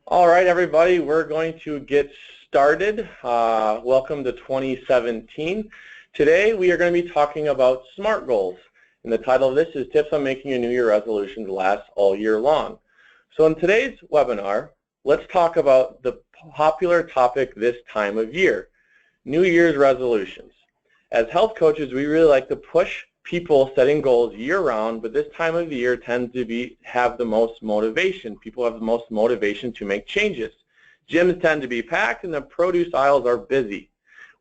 All right, everybody, we're going to get started. Welcome to 2017. Today we are going to be talking about SMART goals. And the title of this is Tips on Making Your New Year Resolutions Last All Year Long. So in today's webinar, let's talk about the popular topic this time of year, New Year's resolutions. As health coaches, we really like to push people setting goals year-round, but this time of the year tends to have the most motivation. People have the most motivation to make changes. Gyms tend to be packed and the produce aisles are busy.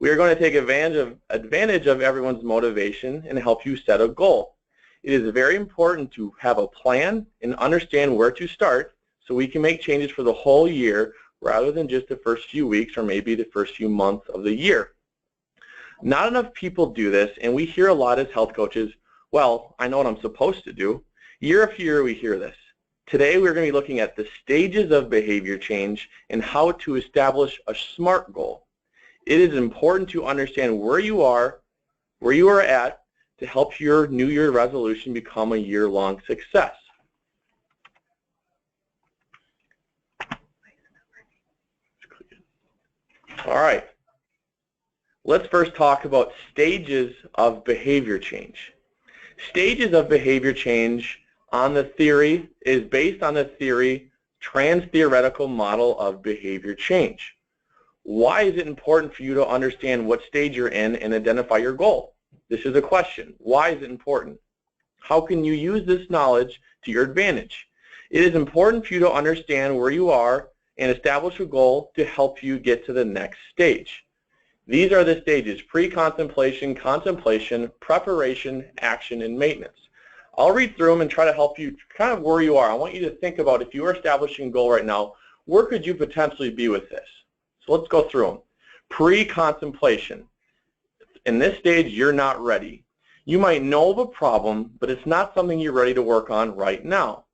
We are going to take advantage of everyone's motivation and help you set a goal. It is very important to have a plan and understand where to start so we can make changes for the whole year rather than just the first few weeks or maybe the first few months of the year. Not enough people do this, and we hear a lot as health coaches, well, I know what I'm supposed to do. Year after year we hear this. Today we're going to be looking at the stages of behavior change and how to establish a SMART goal. It is important to understand where you are at to help your New Year resolution become a year-long success. All right. Let's first talk about stages of behavior change. Stages of behavior change is based on the trans-theoretical model of behavior change. Why is it important for you to understand what stage you're in and identify your goal? This is a question. Why is it important? How can you use this knowledge to your advantage? It is important for you to understand where you are and establish a goal to help you get to the next stage. These are the stages: pre-contemplation, contemplation, preparation, action, and maintenance. I'll read through them and try to help you kind of where you are. I want you to think about, if you are establishing a goal right now, where could you potentially be with this? So let's go through them. Pre-contemplation. In this stage, you're not ready. You might know of a problem, but it's not something you're ready to work on right now.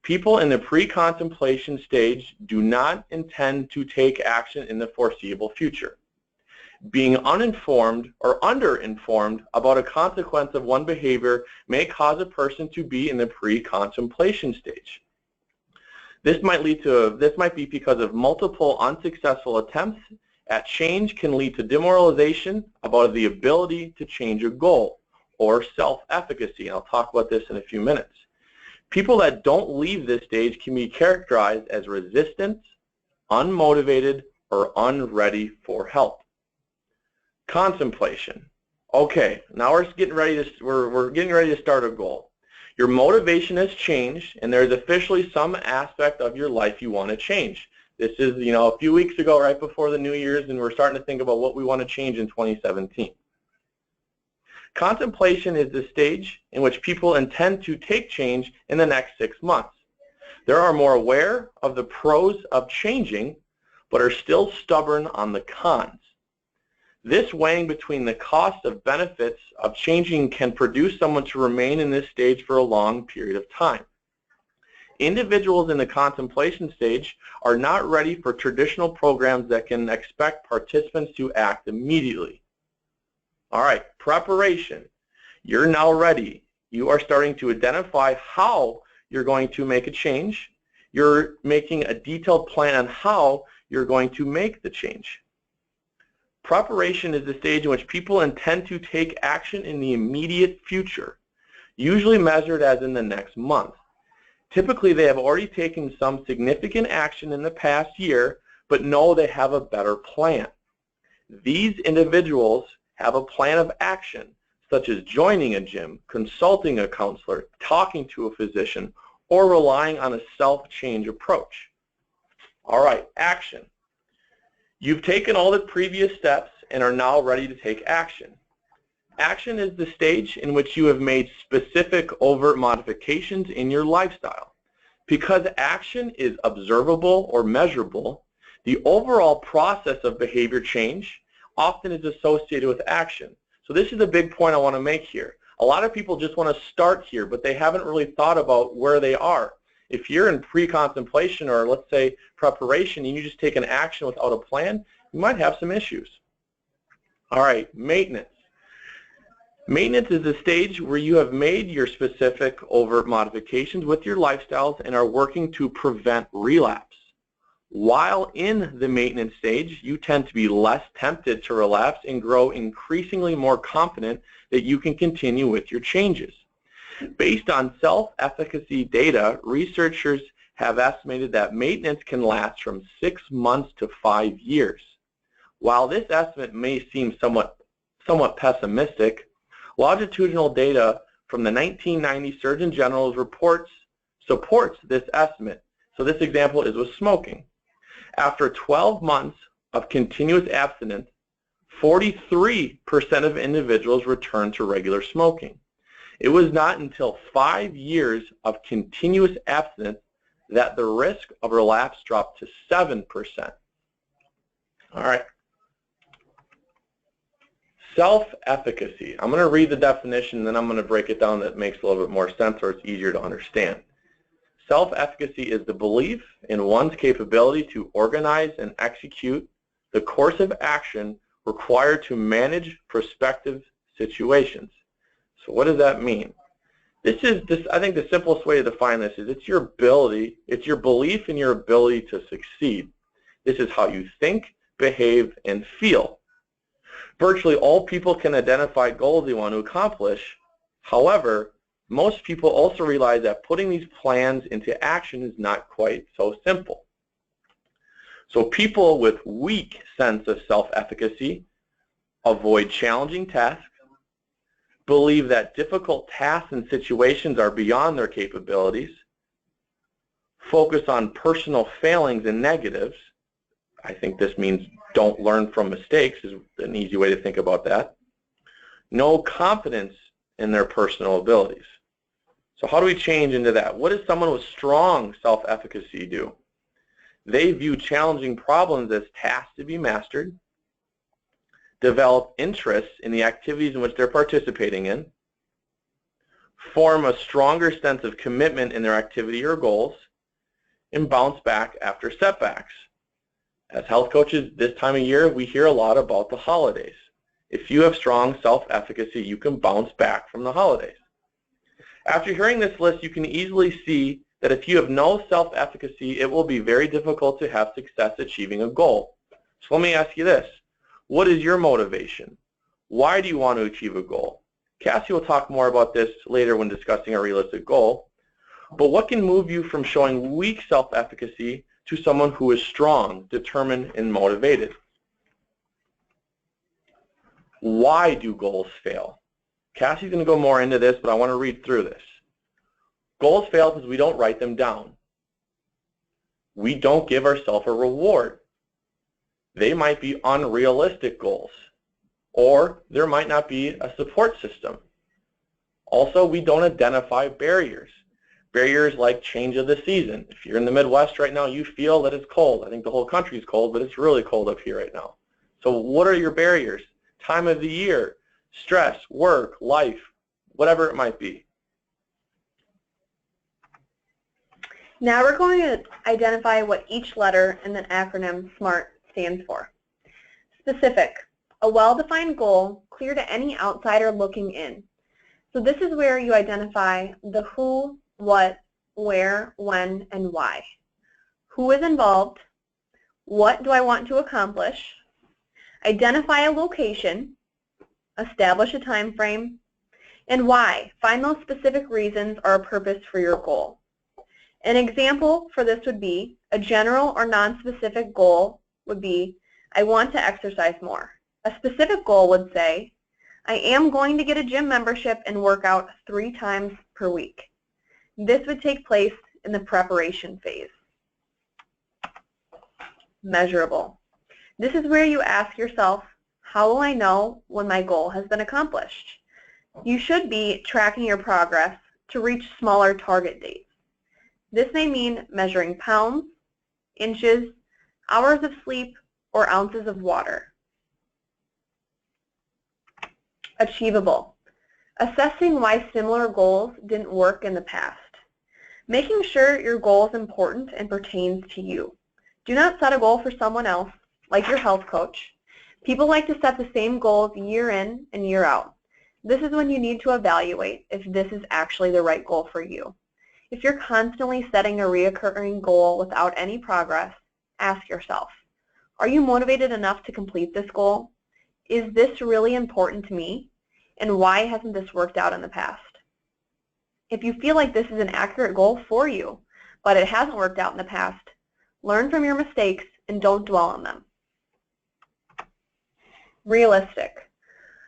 People in the pre-contemplation stage do not intend to take action in the foreseeable future. Being uninformed or underinformed about a consequence of one behavior may cause a person to be in the pre-contemplation stage. This might be because of multiple unsuccessful attempts at change can lead to demoralization about the ability to change a goal, or self-efficacy, and I'll talk about this in a few minutes. People that don't leave this stage can be characterized as resistant, unmotivated, or unready for help. Contemplation. Okay, now we're getting ready to start a goal. Your motivation has changed, and there's officially some aspect of your life you want to change. This is, a few weeks ago, right before the New Year's, and we're starting to think about what we want to change in 2017. Contemplation is the stage in which people intend to take change in the next 6 months. They are more aware of the pros of changing, but are still stubborn on the cons. This weighing between the cost of benefits of changing can produce someone to remain in this stage for a long period of time. Individuals in the contemplation stage are not ready for traditional programs that can expect participants to act immediately. All right, preparation. You're now ready. You are starting to identify how you're going to make a change. You're making a detailed plan on how you're going to make the change. Preparation is the stage in which people intend to take action in the immediate future, usually measured as in the next month. Typically, they have already taken some significant action in the past year, but know they have a better plan. These individuals have a plan of action, such as joining a gym, consulting a counselor, talking to a physician, or relying on a self-change approach. All right, action. You've taken all the previous steps and are now ready to take action. Action is the stage in which you have made specific overt modifications in your lifestyle. Because action is observable or measurable, the overall process of behavior change often is associated with action. So this is a big point I want to make here. A lot of people just want to start here, but they haven't really thought about where they are. If you're in pre-contemplation or, let's say, preparation, and you just take an action without a plan, you might have some issues. All right, maintenance. Maintenance is the stage where you have made your specific overt modifications with your lifestyles and are working to prevent relapse. While in the maintenance stage, you tend to be less tempted to relapse and grow increasingly more confident that you can continue with your changes. Based on self-efficacy data, researchers have estimated that maintenance can last from 6 months to 5 years. While this estimate may seem somewhat pessimistic, longitudinal data from the 1990 Surgeon General's reports supports this estimate. So this example is with smoking. After 12 months of continuous abstinence, 43% of individuals returned to regular smoking. It was not until 5 years of continuous abstinence that the risk of relapse dropped to 7%. All right. Self-efficacy. I'm going to read the definition and then I'm going to break it down that makes a little bit more sense or it's easier to understand. Self-efficacy is the belief in one's capability to organize and execute the course of action required to manage prospective situations. So what does that mean? I think the simplest way to define this is it's your belief in your ability to succeed. This is how you think, behave, and feel. Virtually all people can identify goals they want to accomplish. However, most people also realize that putting these plans into action is not quite so simple. So people with weak sense of self-efficacy avoid challenging tasks, believe that difficult tasks and situations are beyond their capabilities, focus on personal failings and negatives. I think this means don't learn from mistakes is an easy way to think about that. No confidence in their personal abilities. So how do we change into that? What does someone with strong self-efficacy do? They view challenging problems as tasks to be mastered, develop interests in the activities in which they're participating in, form a stronger sense of commitment in their activity or goals, and bounce back after setbacks. As health coaches this time of year, we hear a lot about the holidays. If you have strong self-efficacy, you can bounce back from the holidays. After hearing this list, you can easily see that if you have no self-efficacy, it will be very difficult to have success achieving a goal. So let me ask you this. What is your motivation? Why do you want to achieve a goal? Cassie will talk more about this later when discussing a realistic goal. But what can move you from showing weak self-efficacy to someone who is strong, determined, and motivated? Why do goals fail? Cassie's going to go more into this, but I want to read through this. Goals fail because we don't write them down. We don't give ourselves a reward. They might be unrealistic goals, or there might not be a support system. Also, we don't identify barriers. Barriers like change of the season. If you're in the Midwest right now, you feel that it's cold. I think the whole country is cold, but it's really cold up here right now. So what are your barriers? Time of the year, stress, work, life, whatever it might be. Now we're going to identify what each letter in the acronym SMART stands for. Specific, a well-defined goal, clear to any outsider looking in. So this is where you identify the who, what, where, when, and why. Who is involved? What do I want to accomplish? Identify a location, establish a time frame, and why. Find those specific reasons or a purpose for your goal. An example for this would be a general or non-specific goal would be, I want to exercise more. A specific goal would say, I am going to get a gym membership and work out 3 times per week. This would take place in the preparation phase. Measurable. This is where you ask yourself, how will I know when my goal has been accomplished? You should be tracking your progress to reach smaller target dates. This may mean measuring pounds, inches, hours of sleep, or ounces of water. Achievable. Assessing why similar goals didn't work in the past. Making sure your goal is important and pertains to you. Do not set a goal for someone else, like your health coach. People like to set the same goals year in and year out. This is when you need to evaluate if this is actually the right goal for you. If you're constantly setting a recurring goal without any progress, ask yourself, are you motivated enough to complete this goal? Is this really important to me? And why hasn't this worked out in the past? If you feel like this is an accurate goal for you, but it hasn't worked out in the past, learn from your mistakes and don't dwell on them. Realistic.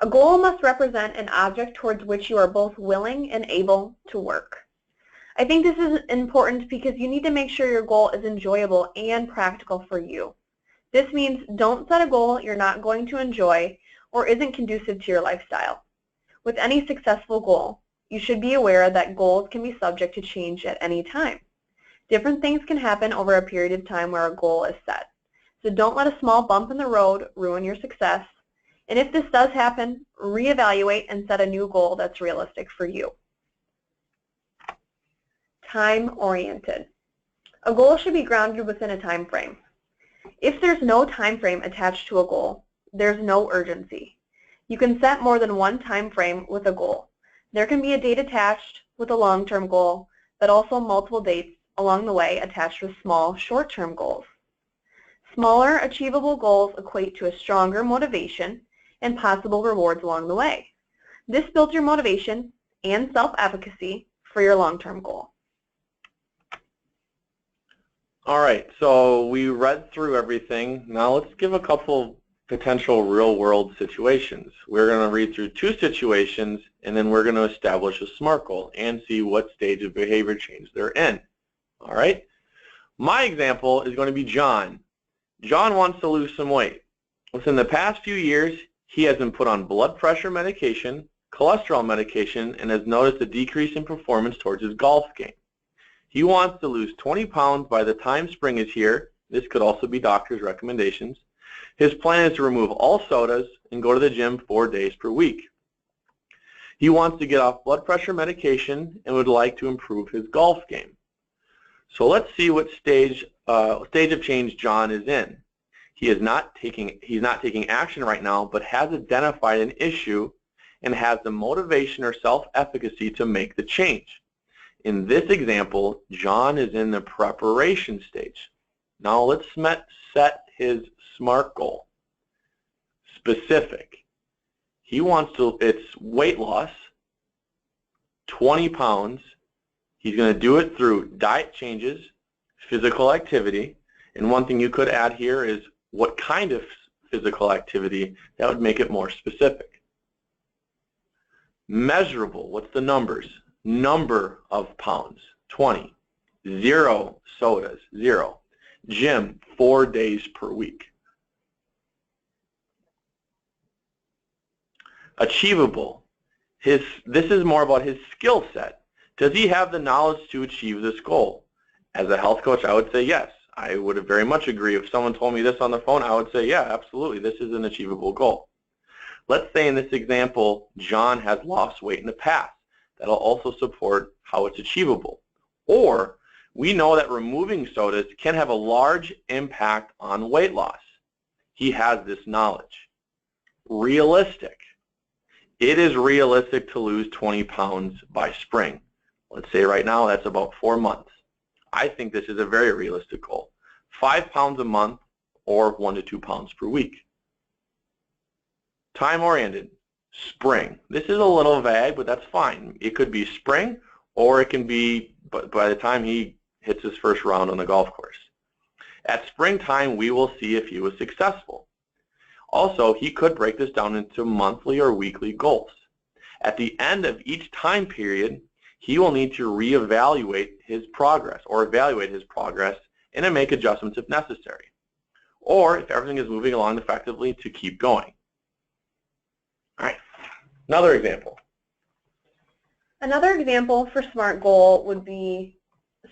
A goal must represent an object towards which you are both willing and able to work. I think this is important because you need to make sure your goal is enjoyable and practical for you. This means don't set a goal you're not going to enjoy or isn't conducive to your lifestyle. With any successful goal, you should be aware that goals can be subject to change at any time. Different things can happen over a period of time where a goal is set. So don't let a small bump in the road ruin your success. And if this does happen, reevaluate and set a new goal that's realistic for you. Time-oriented. A goal should be grounded within a time frame. If there's no time frame attached to a goal, there's no urgency. You can set more than one time frame with a goal. There can be a date attached with a long-term goal, but also multiple dates along the way attached with small, short-term goals. Smaller, achievable goals equate to a stronger motivation and possible rewards along the way. This builds your motivation and self-efficacy for your long-term goal. All right, so we read through everything. Now let's give a couple potential real-world situations. We're going to read through two situations, and then we're going to establish a SMART goal and see what stage of behavior change they're in. All right? My example is going to be John. John wants to lose some weight. Within the past few years, he has been put on blood pressure medication, cholesterol medication, and has noticed a decrease in performance towards his golf game. He wants to lose 20 pounds by the time spring is here. This could also be doctor's recommendations. His plan is to remove all sodas and go to the gym 4 days per week. He wants to get off blood pressure medication and would like to improve his golf game. So let's see what stage of change John is in. He's not taking action right now, but has identified an issue and has the motivation or self-efficacy to make the change. In this example, John is in the preparation stage. Now let's set his SMART goal. Specific. He wants to, it's weight loss, 20 pounds. He's going to do it through diet changes, physical activity, and one thing you could add here is what kind of physical activity. That would make it more specific. Measurable. What's the numbers? Number of pounds, 20. 0 sodas, 0. Gym, 4 days per week. Achievable. This is more about his skill set. Does he have the knowledge to achieve this goal? As a health coach, I would say yes. I would very much agree. If someone told me this on the phone, I would say, yeah, absolutely, this is an achievable goal. Let's say in this example, John has lost weight in the past. That'll also support how it's achievable. Or we know that removing sodas can have a large impact on weight loss. He has this knowledge. Realistic. It is realistic to lose 20 pounds by spring. Let's say right now that's about 4 months. I think this is a very realistic goal. 5 pounds a month or 1 to 2 pounds per week. Time-oriented. Spring. This is a little vague, but that's fine. It could be spring, or it can be by the time he hits his first round on the golf course. At springtime, we will see if he was successful. Also, he could break this down into monthly or weekly goals. At the end of each time period, he will need to reevaluate his progress or evaluate his progress and then make adjustments if necessary. Or, if everything is moving along effectively, to keep going. All right. Another example. Another example for SMART goal would be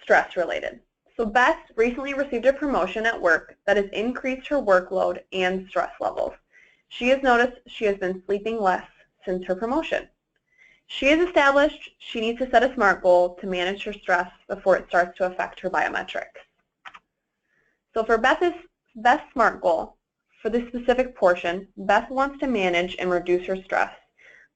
stress related. So Beth recently received a promotion at work that has increased her workload and stress levels. She has noticed she has been sleeping less since her promotion. She has established she needs to set a SMART goal to manage her stress before it starts to affect her biometrics. So for Beth's SMART goal, for this specific portion, Beth wants to manage and reduce her stress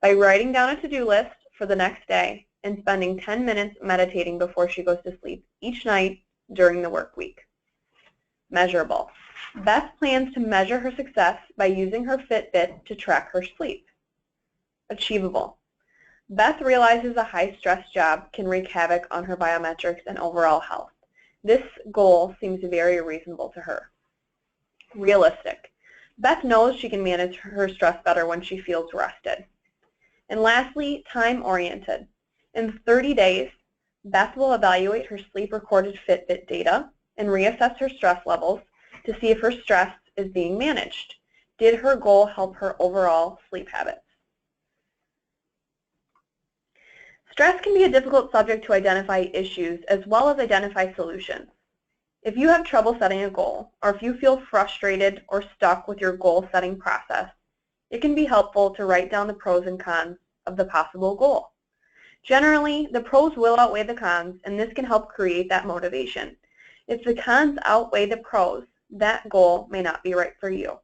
by writing down a to-do list for the next day and spending 10 minutes meditating before she goes to sleep each night during the work week. Measurable. Beth plans to measure her success by using her Fitbit to track her sleep. Achievable. Beth realizes a high-stress job can wreak havoc on her biometrics and overall health. This goal seems very reasonable to her. Realistic. Beth knows she can manage her stress better when she feels rested. And lastly, time-oriented. In 30 days, Beth will evaluate her sleep-recorded Fitbit data and reassess her stress levels to see if her stress is being managed. Did her goal help her overall sleep habits? Stress can be a difficult subject to identify issues as well as identify solutions. If you have trouble setting a goal, or if you feel frustrated or stuck with your goal-setting process, it can be helpful to write down the pros and cons of the possible goal. Generally, the pros will outweigh the cons, and this can help create that motivation. If the cons outweigh the pros, that goal may not be right for you.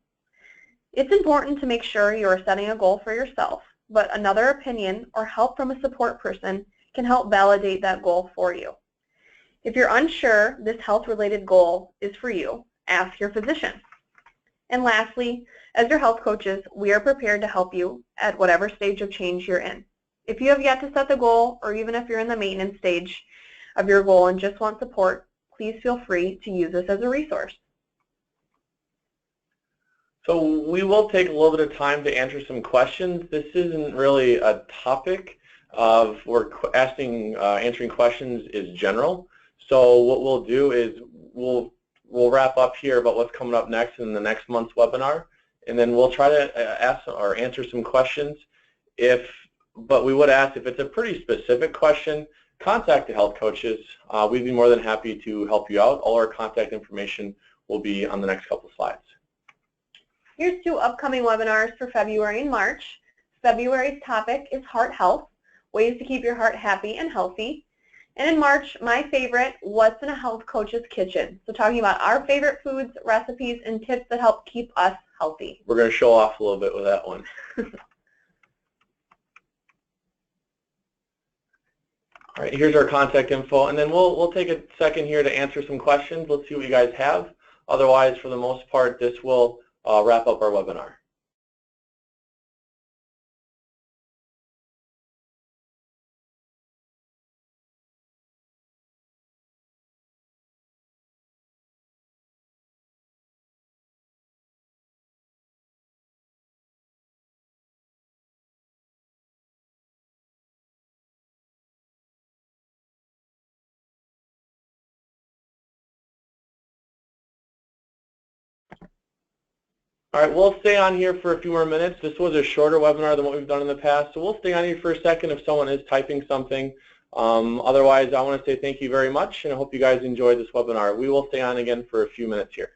It's important to make sure you are setting a goal for yourself, but another opinion or help from a support person can help validate that goal for you. If you're unsure this health-related goal is for you, ask your physician. And lastly, as your health coaches, we are prepared to help you at whatever stage of change you're in. If you have yet to set the goal, or even if you're in the maintenance stage of your goal and just want support, please feel free to use this as a resource. So we will take a little bit of time to answer some questions. This isn't really a topic of answering questions is general. So what we'll do is we'll wrap up here about what's coming up next in the next month's webinar, and then we'll try to ask or answer some questions. But we would ask if it's a pretty specific question, contact the health coaches. We'd be more than happy to help you out. All our contact information will be on the next couple of slides. Here's 2 upcoming webinars for February and March. February's topic is heart health, ways to keep your heart happy and healthy. And in March, my favorite, what's in a health coach's kitchen. So talking about our favorite foods, recipes, and tips that help keep us healthy. We're going to show off a little bit with that one. All right, here's our contact info, and then we'll take a second here to answer some questions. Let's see what you guys have. Otherwise, for the most part, this will wrap up our webinar. All right, we'll stay on here for a few more minutes. This was a shorter webinar than what we've done in the past, so we'll stay on here for a second if someone is typing something. Otherwise, I want to say thank you very much, and I hope you guys enjoyed this webinar. We will stay on again for a few minutes here.